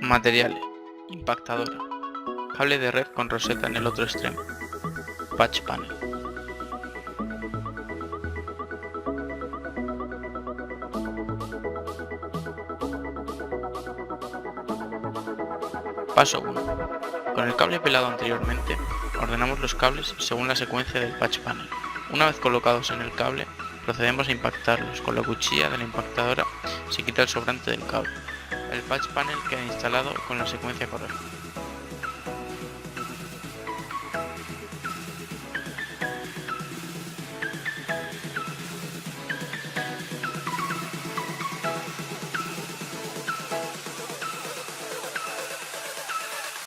Materiales: impactadora, cable de red con roseta en el otro extremo, patch panel. Paso 1. Con el cable pelado anteriormente, ordenamos los cables según la secuencia del patch panel. Una vez colocados en el cable, procedemos a impactarlos con la cuchilla de la impactadora. Se quita el sobrante del cable. El patch panel queda instalado con la secuencia correcta.